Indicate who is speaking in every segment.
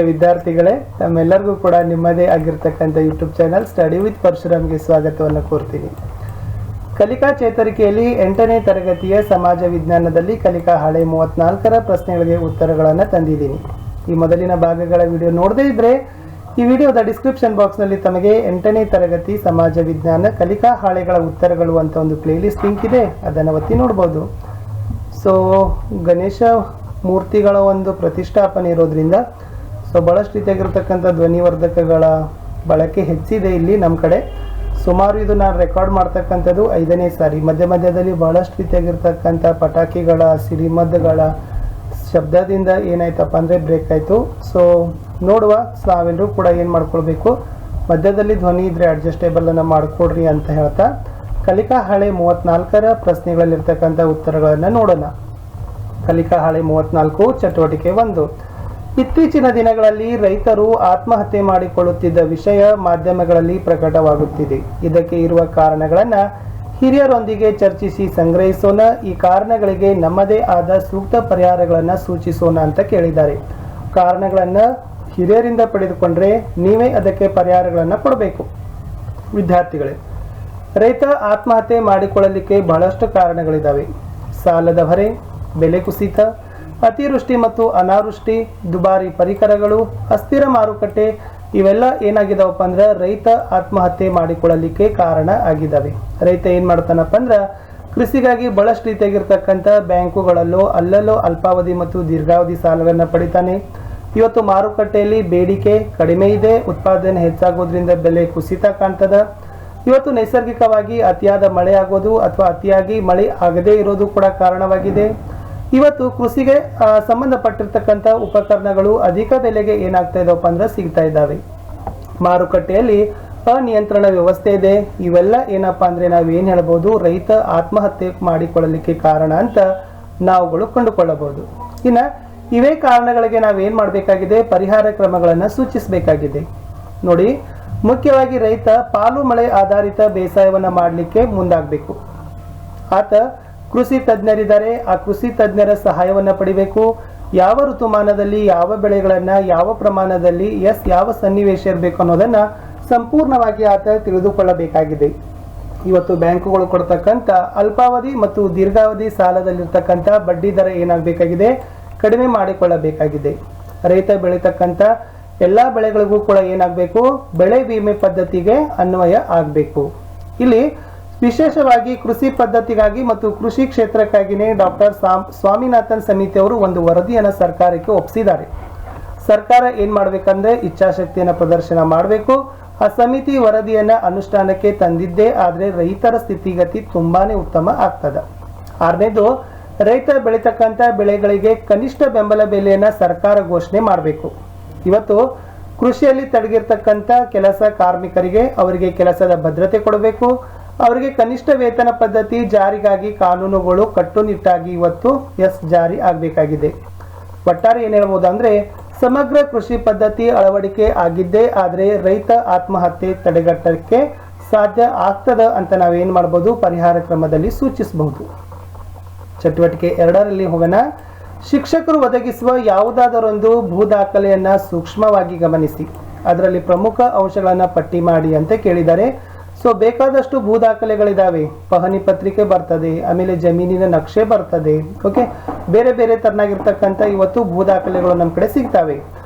Speaker 1: ವಿದ್ಯಾರ್ಥಿಗಳೇ, ತಮ್ಮೆಲ್ಲರಿಗೂ ಕೂಡ ನಿಮ್ಮದೇ ಆಗಿರ್ತಕ್ಕಂಥ ಯೂಟ್ಯೂಬ್ ಚಾನಲ್ ಸ್ಟಡಿ ವಿತ್ ಪರಶುರಾಮ್ಗೆ ಸ್ವಾಗತವನ್ನು ಕೋರ್ತೀನಿ. ಕಲಿಕಾ ಚೇತರಿಕೆಯಲ್ಲಿ 8ನೇ ತರಗತಿಯ ಸಮಾಜ ವಿಜ್ಞಾನದಲ್ಲಿ ಕಲಿಕಾ ಹಾಳೆ 34ರ ಪ್ರಶ್ನೆಗಳಿಗೆ ಉತ್ತರಗಳನ್ನು ತಂದಿದ್ದೀನಿ. ಈ ಮೊದಲಿನ ಭಾಗಗಳ ವಿಡಿಯೋ ನೋಡದೇ ಇದ್ರೆ ಈ ವಿಡಿಯೋದ ಡಿಸ್ಕ್ರಿಪ್ಷನ್ ಬಾಕ್ಸ್ನಲ್ಲಿ ತಮಗೆ 8ನೇ ತರಗತಿ ಸಮಾಜ ವಿಜ್ಞಾನ ಕಲಿಕಾ ಹಾಳೆಗಳ ಉತ್ತರಗಳು ಅಂತ ಒಂದು ಪ್ಲೇಲಿಸ್ಟ್ ಲಿಂಕ್ ಇದೆ, ಅದನ್ನು ಒತ್ತಿ ನೋಡ್ಬೋದು. ಸೊ ಗಣೇಶ ಮೂರ್ತಿಗಳ ಒಂದು ಪ್ರತಿಷ್ಠಾಪನೆ ಇರೋದ್ರಿಂದ ಬಹಳಷ್ಟು ರೀತಿಯಾಗಿರ್ತಕ್ಕಂಥ ಧ್ವನಿವರ್ಧಕಗಳ ಬಳಕೆ ಹೆಚ್ಚಿದೆ ಇಲ್ಲಿ ನಮ್ಮ ಕಡೆ. ಸುಮಾರು ಇದು ನಾನು ರೆಕಾರ್ಡ್ ಮಾಡ್ತಕ್ಕಂಥದ್ದು 5ನೇ ಸಾರಿ. ಮಧ್ಯದಲ್ಲಿ ಬಹಳಷ್ಟು ರೀತಿಯಾಗಿರ್ತಕ್ಕಂಥ ಪಟಾಕಿಗಳ ಸಿಡಿಮದ್ದುಗಳ ಶಬ್ದದಿಂದ ಏನಾಯ್ತಪ್ಪ ಅಂದರೆ ಬ್ರೇಕ್ ಆಯಿತು. ಸೊ ನೋಡುವ, ನಾವೆಲ್ಲರೂ ಕೂಡ ಏನು ಮಾಡ್ಕೊಳ್ಬೇಕು, ಮಧ್ಯದಲ್ಲಿ ಧ್ವನಿ ಇದ್ದರೆ ಅಡ್ಜಸ್ಟೇಬಲನ್ನು ಮಾಡಿಕೊಡ್ರಿ ಅಂತ ಹೇಳ್ತಾ ಕಲಿಕಾ ಹಾಳೆ 34ರ ಪ್ರಶ್ನೆಗಳಲ್ಲಿರ್ತಕ್ಕಂಥ ಉತ್ತರಗಳನ್ನು ನೋಡೋಣ. ಕಲಿಕಾ ಹಾಳೆ 34 ಚಟುವಟಿಕೆ 1. ಇತ್ತೀಚಿನ ದಿನಗಳಲ್ಲಿ ರೈತರು ಆತ್ಮಹತ್ಯೆ ಮಾಡಿಕೊಳ್ಳುತ್ತಿದ್ದ ವಿಷಯ ಮಾಧ್ಯಮಗಳಲ್ಲಿ ಪ್ರಕಟವಾಗುತ್ತಿದೆ. ಇದಕ್ಕೆ ಇರುವ ಕಾರಣಗಳನ್ನು ಹಿರಿಯರೊಂದಿಗೆ ಚರ್ಚಿಸಿ ಸಂಗ್ರಹಿಸೋಣ. ಈ ಕಾರಣಗಳಿಗೆ ನಮ್ಮದೇ ಆದ ಸೂಕ್ತ ಪರಿಹಾರಗಳನ್ನು ಸೂಚಿಸೋಣ ಅಂತ ಕೇಳಿದ್ದಾರೆ. ಕಾರಣಗಳನ್ನು ಹಿರಿಯರಿಂದ ಪಡೆದುಕೊಂಡ್ರೆ ನೀವೇ ಅದಕ್ಕೆ ಪರಿಹಾರಗಳನ್ನು ಕೊಡಬೇಕು. ವಿದ್ಯಾರ್ಥಿಗಳೇ, ರೈತ ಆತ್ಮಹತ್ಯೆ ಮಾಡಿಕೊಳ್ಳಲಿಕ್ಕೆ ಬಹಳಷ್ಟು ಕಾರಣಗಳಿದ್ದಾವೆ. ಸಾಲದ ಹೊರೆ, ಬೆಲೆ ಕುಸಿತ, ಅತಿವೃಷ್ಟಿ ಮತ್ತು ಅನಾವೃಷ್ಟಿ, ದುಬಾರಿ ಪರಿಕರಗಳು, ಅಸ್ಥಿರ ಮಾರುಕಟ್ಟೆ, ಇವೆಲ್ಲ ಏನಾಗಿದಾವಪ್ಪ ಅಂದ್ರೆ ರೈತ ಆತ್ಮಹತ್ಯೆ ಮಾಡಿಕೊಳ್ಳಲಿಕ್ಕೆ ಕಾರಣ ಆಗಿದ್ದಾವೆ. ರೈತ ಏನು ಮಾಡ್ತಾನಪ್ಪ ಅಂದ್ರೆ ಕೃಷಿಗಾಗಿ ಬಹಳಷ್ಟು ರೀತಿಯಾಗಿರ್ತಕ್ಕಂಥ ಬ್ಯಾಂಕುಗಳಲ್ಲೋ ಅಲ್ಲಲ್ಲೋ ಅಲ್ಪಾವಧಿ ಮತ್ತು ದೀರ್ಘಾವಧಿ ಸಾಲಗಳನ್ನು ಪಡಿತಾನೆ. ಇವತ್ತು ಮಾರುಕಟ್ಟೆಯಲ್ಲಿ ಬೇಡಿಕೆ ಕಡಿಮೆ ಇದೆ, ಉತ್ಪಾದನೆ ಹೆಚ್ಚಾಗೋದ್ರಿಂದ ಬೆಲೆ ಕುಸಿತ ಕಾಣ್ತದ. ಇವತ್ತು ನೈಸರ್ಗಿಕವಾಗಿ ಅತಿಯಾದ ಮಳೆ ಆಗೋದು ಅಥವಾ ಅತಿಯಾಗಿ ಮಳೆ ಆಗದೇ ಇರೋದು ಕೂಡ ಕಾರಣವಾಗಿದೆ. ಇವತ್ತು ಕೃಷಿಗೆ ಸಂಬಂಧಪಟ್ಟಿರ್ತಕ್ಕಂಥ ಉಪಕರಣಗಳು ಅಧಿಕ ಬೆಲೆಗೆ ಏನಾಗ್ತಾ ಇದಾವಪ್ಪ ಅಂದ್ರೆ ಸಿಗ್ತಾ ಇದ್ದಾವೆ. ಮಾರುಕಟ್ಟೆಯಲ್ಲಿ ಅನಿಯಂತ್ರಣ ವ್ಯವಸ್ಥೆ ಇದೆ. ಇವೆಲ್ಲ ಏನಪ್ಪಾ ಅಂದ್ರೆ ನಾವೇನು ಹೇಳ್ಬೋದು, ರೈತ ಆತ್ಮಹತ್ಯೆ ಮಾಡಿಕೊಳ್ಳಲಿಕ್ಕೆ ಕಾರಣ ಅಂತ ನಾವುಗಳು ಕಂಡುಕೊಳ್ಳಬಹುದು. ಇನ್ನು ಇವೇ ಕಾರಣಗಳಿಗೆ ನಾವೇನು ಮಾಡಬೇಕಾಗಿದೆ, ಪರಿಹಾರ ಕ್ರಮಗಳನ್ನು ಸೂಚಿಸಬೇಕಾಗಿದೆ. ನೋಡಿ, ಮುಖ್ಯವಾಗಿ ರೈತ ಪಾಲು ಮಳೆ ಆಧಾರಿತ ಬೇಸಾಯವನ್ನು ಮಾಡಲಿಕ್ಕೆ ಮುಂದಾಗಬೇಕು. ಆತ ಕೃಷಿ ತಜ್ಞರಿದ್ದಾರೆ, ಆ ಕೃಷಿ ತಜ್ಞರ ಸಹಾಯವನ್ನು ಪಡಿಬೇಕು. ಯಾವ ಋತುಮಾನದಲ್ಲಿ ಯಾವ ಬೆಳೆಗಳನ್ನು ಯಾವ ಪ್ರಮಾಣದಲ್ಲಿ ಯಾವ ಸನ್ನಿವೇಶ ಇರಬೇಕು ಅನ್ನೋದನ್ನು ಸಂಪೂರ್ಣವಾಗಿ ಆತ ತಿಳಿದುಕೊಳ್ಳಬೇಕಾಗಿದೆ. ಇವತ್ತು ಬ್ಯಾಂಕುಗಳು ಕೊಡ್ತಕ್ಕಂಥ ಅಲ್ಪಾವಧಿ ಮತ್ತು ದೀರ್ಘಾವಧಿ ಸಾಲದಲ್ಲಿರ್ತಕ್ಕಂಥ ಬಡ್ಡಿ ದರ ಏನಾಗಬೇಕಾಗಿದೆ, ಕಡಿಮೆ ಮಾಡಿಕೊಳ್ಳಬೇಕಾಗಿದೆ. ರೈತ ಬೆಳೀತಕ್ಕಂಥ ಎಲ್ಲ ಬೆಳೆಗಳಿಗೂ ಕೂಡ ಏನಾಗಬೇಕು, ಬೆಳೆ ವಿಮೆ ಪದ್ಧತಿಗೆ ಅನ್ವಯ ಆಗಬೇಕು. ಇಲ್ಲಿ ವಿಶೇಷವಾಗಿ ಕೃಷಿ ಪದ್ಧತಿಗಾಗಿ ಮತ್ತು ಕೃಷಿ ಕ್ಷೇತ್ರಕ್ಕಾಗಿಯೇ ಡಾಕ್ಟರ್ ಸ್ವಾಮಿನಾಥನ್ ಸಮಿತಿಯವರು ಒಂದು ವರದಿಯನ್ನು ಸರ್ಕಾರಕ್ಕೆ ಒಪ್ಪಿಸಿದ್ದಾರೆ. ಸರ್ಕಾರ ಏನು ಮಾಡಬೇಕಂದ್ರೆ ಇಚ್ಛಾಶಕ್ತಿಯನ್ನು ಪ್ರದರ್ಶನ ಮಾಡಬೇಕು. ಆ ಸಮಿತಿ ವರದಿಯನ್ನು ಅನುಷ್ಠಾನಕ್ಕೆ ತಂದಿದ್ದೇ ಆದರೆ ರೈತರ ಸ್ಥಿತಿಗತಿ ತುಂಬಾನೇ ಉತ್ತಮ ಆಗ್ತದೆ. 6ನೇದು, ರೈತ ಬೆಳೀತಕ್ಕಂಥ ಬೆಳೆಗಳಿಗೆ ಕನಿಷ್ಠ ಬೆಂಬಲ ಬೆಲೆಯನ್ನು ಸರ್ಕಾರ ಘೋಷಣೆ ಮಾಡಬೇಕು. ಇವತ್ತು ಕೃಷಿಯಲ್ಲಿ ತೊಡಗಿರ್ತಕ್ಕಂಥ ಕೆಲಸ ಕಾರ್ಮಿಕರಿಗೆ ಅವರಿಗೆ ಕೆಲಸದ ಭದ್ರತೆ ಕೊಡಬೇಕು. ಅವರಿಗೆ ಕನಿಷ್ಠ ವೇತನ ಪದ್ಧತಿ ಜಾರಿಗಾಗಿ ಕಾನೂನುಗಳು ಕಟ್ಟುನಿಟ್ಟಾಗಿ ಇವತ್ತು ಜಾರಿ ಆಗಬೇಕಾಗಿದೆ. ಒಟ್ಟಾರೆ ಏನು ಹೇಳ್ಬೋದು ಅಂದರೆ ಸಮಗ್ರ ಕೃಷಿ ಪದ್ಧತಿ ಅಳವಡಿಕೆ ಆಗಿದ್ದೇ ಆದರೆ ರೈತ ಆತ್ಮಹತ್ಯೆ ತಡೆಗಟ್ಟಕ್ಕೆ ಸಾಧ್ಯ ಆಗ್ತದ ಅಂತ ನಾವೇನು ಮಾಡ್ಬೋದು, ಪರಿಹಾರ ಕ್ರಮದಲ್ಲಿ ಸೂಚಿಸಬಹುದು. ಚಟುವಟಿಕೆ 2ರಲ್ಲಿ ಹೋಗೋಣ. ಶಿಕ್ಷಕರು ಒದಗಿಸುವ ಯಾವುದಾದರೊಂದು ಭೂ ದಾಖಲೆಯನ್ನು ಸೂಕ್ಷ್ಮವಾಗಿ ಗಮನಿಸಿ, ಅದರಲ್ಲಿ ಪ್ರಮುಖ ಅಂಶಗಳನ್ನು ಪಟ್ಟಿ ಮಾಡಿ ಅಂತ ಕೇಳಿದ್ದಾರೆ. ಸೊ ಬೇಕಾದಷ್ಟು ಭೂ ದಾಖಲೆಗಳಿದ್ದಾವೆ. ಪಹಣಿ ಪತ್ರಿಕೆ ಬರ್ತದೆ, ಆಮೇಲೆ ಜಮೀನಿನ ನಕ್ಷೆ ಬರ್ತದೆ. ಓಕೆ, ಬೇರೆ ಬೇರೆ ತರನಾಗಿರ್ತಕ್ಕಂಥ ಇವತ್ತು ಭೂ ದಾಖಲೆಗಳು ನಮ್ಮ ಕಡೆ ಸಿಗ್ತವೆ.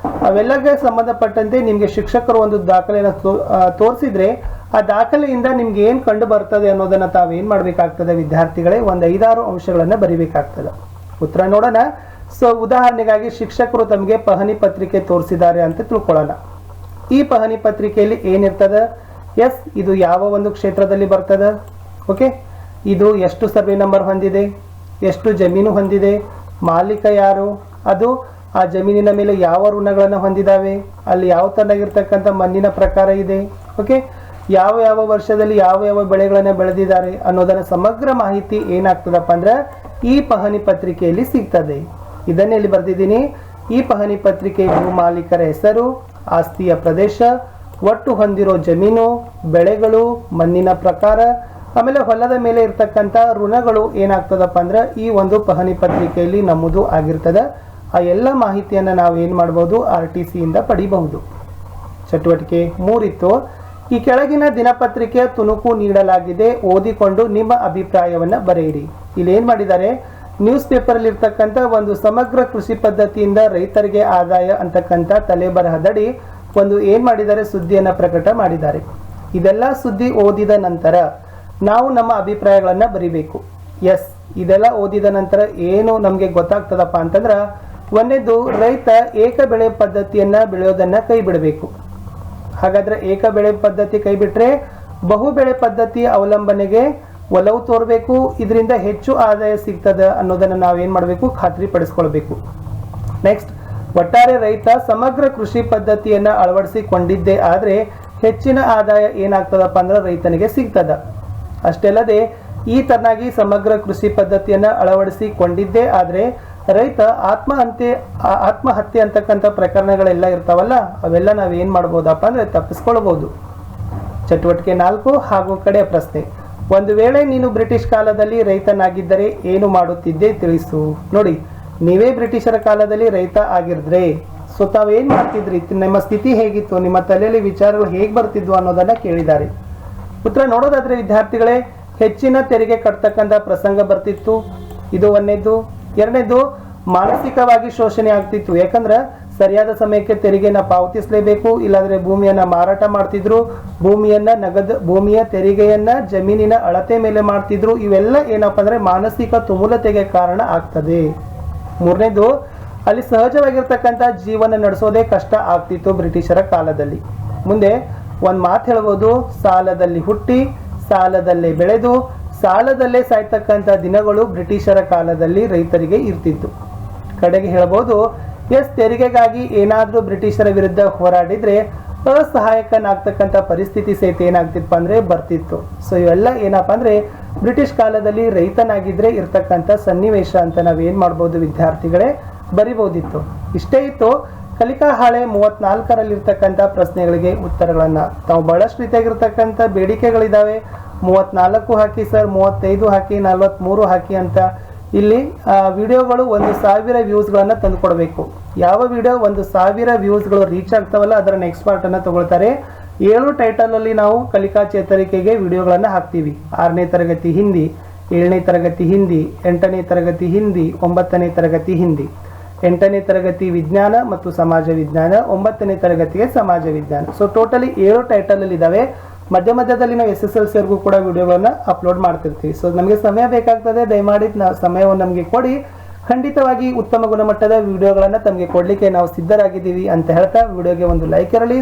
Speaker 1: ಅವೆಲ್ಲಗೆ ಸಂಬಂಧಪಟ್ಟಂತೆ ನಿಮಗೆ ಶಿಕ್ಷಕರು ಒಂದು ದಾಖಲೆಯನ್ನು ತೋರಿಸಿದ್ರೆ ಆ ದಾಖಲೆಯಿಂದ ನಿಮ್ಗೆ ಏನು ಕಂಡು ಬರ್ತದೆ ಅನ್ನೋದನ್ನು ತಾವೇನು ಮಾಡಬೇಕಾಗ್ತದೆ ವಿದ್ಯಾರ್ಥಿಗಳೇ, ಒಂದು 5-6 ಅಂಶಗಳನ್ನು ಬರಿಬೇಕಾಗ್ತದೆ. ಉತ್ತರ ನೋಡೋಣ. ಸೊ ಉದಾಹರಣೆಗಾಗಿ ಶಿಕ್ಷಕರು ತಮಗೆ ಪಹಣಿ ಪತ್ರಿಕೆ ತೋರಿಸಿದ್ದಾರೆ ಅಂತ ತಿಳ್ಕೊಳ್ಳೋಣ. ಈ ಪಹಣಿ ಪತ್ರಿಕೆಯಲ್ಲಿ ಏನಿರ್ತದೆ, ಇದು ಯಾವ ಒಂದು ಕ್ಷೇತ್ರದಲ್ಲಿ ಬರ್ತದೆ, ಓಕೆ, ಇದು ಎಷ್ಟು ಸರ್ವೆ ನಂಬರ್ ಹೊಂದಿದೆ, ಎಷ್ಟು ಜಮೀನು ಹೊಂದಿದೆ, ಮಾಲೀಕ ಯಾರು, ಅದು ಆ ಜಮೀನಿನ ಮೇಲೆ ಯಾವ ಋಣಗಳನ್ನು ಹೊಂದಿದ್ದಾವೆ, ಅಲ್ಲಿ ಯಾವ ತರನಾಗಿರ್ತಕ್ಕಂಥ ಮಣ್ಣಿನ ಪ್ರಕಾರ ಇದೆ, ಓಕೆ, ಯಾವ ಯಾವ ವರ್ಷದಲ್ಲಿ ಯಾವ ಯಾವ ಬೆಳೆಗಳನ್ನು ಬೆಳೆದಿದ್ದಾರೆ ಅನ್ನೋದರ ಸಮಗ್ರ ಮಾಹಿತಿ ಏನಾಗ್ತದಪ್ಪ ಅಂದ್ರೆ ಈ ಪಹಣಿ ಪತ್ರಿಕೆಯಲ್ಲಿ ಸಿಗ್ತದೆ. ಇದನ್ನೇ ಇಲ್ಲಿ ಬರೆದಿದ್ದೀನಿ. ಈ ಪಹಣಿ ಪತ್ರಿಕೆ ಭೂ ಮಾಲೀಕರ ಹೆಸರು, ಆಸ್ತಿಯ ಪ್ರದೇಶ, ಒಟ್ಟು ಹೊಂದಿರೋ ಜಮೀನು, ಬೆಳೆಗಳು, ಮಣ್ಣಿನ ಪ್ರಕಾರ, ಆಮೇಲೆ ಹೊಲದ ಮೇಲೆ ಇರ್ತಕ್ಕಂಥ ಋಣಗಳು ಏನಾಗ್ತದಪ್ಪ ಅಂದ್ರೆ ಈ ಒಂದು ಪಹಣಿ ಪತ್ರಿಕೆಯಲ್ಲಿ ನಮೂದು ಆಗಿರ್ತದೆ. ಆ ಎಲ್ಲ ಮಾಹಿತಿಯನ್ನು ನಾವು ಏನು ಮಾಡ್ಬೋದು RTC ಇಂದ ಪಡಿಬಹುದು. ಚಟುವಟಿಕೆ 3 ಇತ್ತು. ಈ ಕೆಳಗಿನ ದಿನಪತ್ರಿಕೆಯ ತುಣುಕು ನೀಡಲಾಗಿದೆ, ಓದಿಕೊಂಡು ನಿಮ್ಮ ಅಭಿಪ್ರಾಯವನ್ನು ಬರೆಯಿರಿ. ಇಲ್ಲಿ ಏನು ಮಾಡಿದ್ದಾರೆ, ನ್ಯೂಸ್ ಪೇಪರಲ್ಲಿ ಇರ್ತಕ್ಕಂಥ ಒಂದು ಸಮಗ್ರ ಕೃಷಿ ಪದ್ಧತಿಯಿಂದ ರೈತರಿಗೆ ಆದಾಯ ಅಂತಕ್ಕಂಥ ತಲೆಬರಹದಡಿ ಒಂದು ಏನು ಮಾಡಿದ್ದಾರೆ, ಸುದ್ದಿಯನ್ನು ಪ್ರಕಟ ಮಾಡಿದ್ದಾರೆ. ಇದೆಲ್ಲ ಸುದ್ದಿ ಓದಿದ ನಂತರ ನಾವು ನಮ್ಮ ಅಭಿಪ್ರಾಯಗಳನ್ನು ಬರಿಬೇಕು. ಎಸ್, ಇದೆಲ್ಲ ಓದಿದ ನಂತರ ಏನು ನಮಗೆ ಗೊತ್ತಾಗ್ತದಪ್ಪ ಅಂತಂದ್ರೆ, ಒಂದೇದು ರೈತ ಏಕ ಬೆಳೆ ಪದ್ಧತಿಯನ್ನು ಬೆಳೆಯೋದನ್ನು ಕೈ ಬಿಡಬೇಕು. ಹಾಗಾದ್ರೆ ಏಕ ಬೆಳೆ ಪದ್ಧತಿ ಕೈ ಬಿಟ್ರೆ ಬಹು ಬೆಳೆ ಪದ್ಧತಿ ಅವಲಂಬನೆಗೆ ಒಲವು ತೋರಬೇಕು. ಇದರಿಂದ ಹೆಚ್ಚು ಆದಾಯ ಸಿಗ್ತದೆ ಅನ್ನೋದನ್ನು ನಾವೇನು ಮಾಡಬೇಕು, ಖಾತ್ರಿ ಪಡಿಸ್ಕೊಳ್ಬೇಕು. ನೆಕ್ಸ್ಟ್, ಒಟ್ಟಾರೆ ರೈತ ಸಮಗ್ರ ಕೃಷಿ ಪದ್ಧತಿಯನ್ನು ಅಳವಡಿಸಿಕೊಂಡಿದ್ದೇ ಆದರೆ ಹೆಚ್ಚಿನ ಆದಾಯ ಏನಾಗ್ತದಪ್ಪ ಅಂದ್ರೆ ರೈತನಿಗೆ ಸಿಗ್ತದ. ಅಷ್ಟೇ ಈ ತರನಾಗಿ ಸಮಗ್ರ ಕೃಷಿ ಪದ್ಧತಿಯನ್ನು ಅಳವಡಿಸಿಕೊಂಡಿದ್ದೇ ಆದರೆ ರೈತ ಆತ್ಮಹತ್ಯೆ ಅಂತಕ್ಕಂಥ ಪ್ರಕರಣಗಳೆಲ್ಲ ಇರ್ತಾವಲ್ಲ, ಅವೆಲ್ಲ ನಾವೇನು ಮಾಡ್ಬೋದಪ್ಪ ಅಂದ್ರೆ ತಪ್ಪಿಸ್ಕೊಳ್ಬಹುದು. ಚಟುವಟಿಕೆ 4 ಹಾಗೂ ಕಡೆ ಪ್ರಶ್ನೆ. ಒಂದು ವೇಳೆ ನೀನು ಬ್ರಿಟಿಷ್ ಕಾಲದಲ್ಲಿ ರೈತನಾಗಿದ್ದರೆ ಏನು ಮಾಡುತ್ತಿದ್ದೆ ತಿಳಿಸು. ನೋಡಿ, ನೀವೇ ಬ್ರಿಟಿಷರ ಕಾಲದಲ್ಲಿ ರೈತ ಆಗಿದ್ರೆ ಸೊ ತಾವೇನು ಮಾಡ್ತಿದ್ರಿ, ನಿಮ್ಮ ಸ್ಥಿತಿ ಹೇಗಿತ್ತು, ನಿಮ್ಮ ತಲೆಯಲ್ಲಿ ವಿಚಾರಗಳು ಹೇಗೆ ಬರ್ತಿದ್ವು ಅನ್ನೋದನ್ನ ಕೇಳಿದ್ದಾರೆ. ಉತ್ತರ ನೋಡೋದಾದ್ರೆ ವಿದ್ಯಾರ್ಥಿಗಳೇ, ಹೆಚ್ಚಿನ ತೆರಿಗೆ ಕಟ್ತಕ್ಕಂಥ ಪ್ರಸಂಗ ಬರ್ತಿತ್ತು, ಇದು ಒಂದನೇದು. ಎರಡನೇದು, ಮಾನಸಿಕವಾಗಿ ಶೋಷಣೆ ಆಗ್ತಿತ್ತು. ಯಾಕಂದ್ರೆ ಸರಿಯಾದ ಸಮಯಕ್ಕೆ ತೆರಿಗೆನ ಪಾವತಿಸಲೇಬೇಕು, ಇಲ್ಲಾಂದ್ರೆ ಭೂಮಿಯನ್ನ ಮಾರಾಟ ಮಾಡ್ತಿದ್ರು, ಭೂಮಿಯ ತೆರಿಗೆಯನ್ನ ಜಮೀನಿನ ಅಳತೆ ಮೇಲೆ ಮಾಡ್ತಿದ್ರು. ಇವೆಲ್ಲ ಏನಪ್ಪಾ ಅಂದ್ರೆ ಮಾನಸಿಕ ತುಮುಲತೆಗೆ ಕಾರಣ ಆಗ್ತದೆ. ಮೂರನೇದು, ಅಲ್ಲಿ ಸಹಜವಾಗಿರ್ತಕ್ಕಂಥ ಜೀವನ ನಡೆಸೋದೇ ಕಷ್ಟ ಆಗ್ತಿತ್ತು ಬ್ರಿಟಿಷರ ಕಾಲದಲ್ಲಿ. ಮುಂದೆ ಒಂದು ಮಾತು ಹೇಳ್ಬೋದು, ಸಾಲದಲ್ಲಿ ಹುಟ್ಟಿ ಸಾಲದಲ್ಲೇ ಬೆಳೆದು ಸಾಲದಲ್ಲೇ ಸಾಯ್ತಕ್ಕಂಥ ದಿನಗಳು ಬ್ರಿಟಿಷರ ಕಾಲದಲ್ಲಿ ರೈತರಿಗೆ ಇರ್ತಿತ್ತು. ಕಡೆಗೆ ಹೇಳ್ಬೋದು, ಎಸ್, ತೆರಿಗೆಗಾಗಿ ಏನಾದರೂ ಬ್ರಿಟಿಷರ ವಿರುದ್ಧ ಹೋರಾಡಿದ್ರೆ ಅಸಹಾಯಕನಾಗ್ತಕ್ಕಂಥ ಪರಿಸ್ಥಿತಿ ಸಹಿತ ಏನಾಗ್ತಿತ್ತು ಅಂದ್ರೆ ಬರ್ತಿತ್ತು. ಸೊ ಇವೆಲ್ಲ ಏನಪ್ಪಾ ಅಂದ್ರೆ ಬ್ರಿಟಿಷ್ ಕಾಲದಲ್ಲಿ ರೈತನಾಗಿದ್ರೆ ಇರ್ತಕ್ಕಂಥ ಸನ್ನಿವೇಶ ಅಂತ ನಾವೇನ್ ಮಾಡ್ಬೋದು ವಿದ್ಯಾರ್ಥಿಗಳೇ, ಬರಿಬೋದಿತ್ತು. ಇಷ್ಟೇ ಇತ್ತು. ಕಲಿಕಾ ಹಾಳೆ 34ರಲ್ಲಿರ್ತಕ್ಕಂಥ ಪ್ರಶ್ನೆಗಳಿಗೆ ಉತ್ತರಗಳನ್ನ ತಾವು ಬಹಳಷ್ಟು ರೀತಿಯಾಗಿರ್ತಕ್ಕಂಥ ಬೇಡಿಕೆಗಳಿದಾವೆ. 34 ಹಾಕಿ ಸರ್, 35 ಹಾಕಿ, 43 ಹಾಕಿ ಅಂತ. ಇಲ್ಲಿ ವಿಡಿಯೋಗಳು 1000 ವ್ಯೂಸ್ಗಳನ್ನು ತಂದು ಕೊಡಬೇಕು. ಯಾವ ವಿಡಿಯೋ 1000 ವ್ಯೂಸ್ಗಳು ರೀಚ್ ಆಗ್ತಾವಲ್ಲ ಅದರ ನೆಕ್ಸ್ಟ್ ಪಾರ್ಟ್ ಅನ್ನ ತಗೊಳ್ತಾರೆ. 7 ಟೈಟಲ್ ಅಲ್ಲಿ ನಾವು ಕಲಿಕಾ ಚೇತರಿಕೆಗೆ ವಿಡಿಯೋಗಳನ್ನು ಹಾಕ್ತೀವಿ. 6ನೇ ತರಗತಿ ಹಿಂದಿ, 7ನೇ ತರಗತಿ ಹಿಂದಿ, 8ನೇ ತರಗತಿ ಹಿಂದಿ, 9ನೇ ತರಗತಿ ಹಿಂದಿ, 8ನೇ ತರಗತಿ ವಿಜ್ಞಾನ ಮತ್ತು ಸಮಾಜ ವಿಜ್ಞಾನ, 9ನೇ ತರಗತಿಗೆ ಸಮಾಜ ವಿಜ್ಞಾನ. ಸೊ ಟೋಟಲಿ 7 ಟೈಟಲ್ ಅಲ್ಲಿ ಇದಾವೆ. ಮಧ್ಯದಲ್ಲಿ ನಾವು SSLCವರೆಗೂ ಕೂಡ ವಿಡಿಯೋಗಳನ್ನ ಅಪ್ಲೋಡ್ ಮಾಡ್ತಿರ್ತೀವಿ. ಸೊ ನಮಗೆ ಸಮಯ ಬೇಕಾಗ್ತದೆ, ದಯಮಾಡಿ ಸಮಯವನ್ನು ನಮಗೆ ಕೊಡಿ. ಖಂಡಿತವಾಗಿ ಉತ್ತಮ ಗುಣಮಟ್ಟದ ವಿಡಿಯೋಗಳನ್ನ ತಮಗೆ ಕೊಡ್ಲಿಕ್ಕೆ ನಾವು ಸಿದ್ಧರಾಗಿದ್ದೀವಿ ಅಂತ ಹೇಳ್ತಾ ವಿಡಿಯೋಗೆ ಒಂದು ಲೈಕ್ ಇರಲಿ.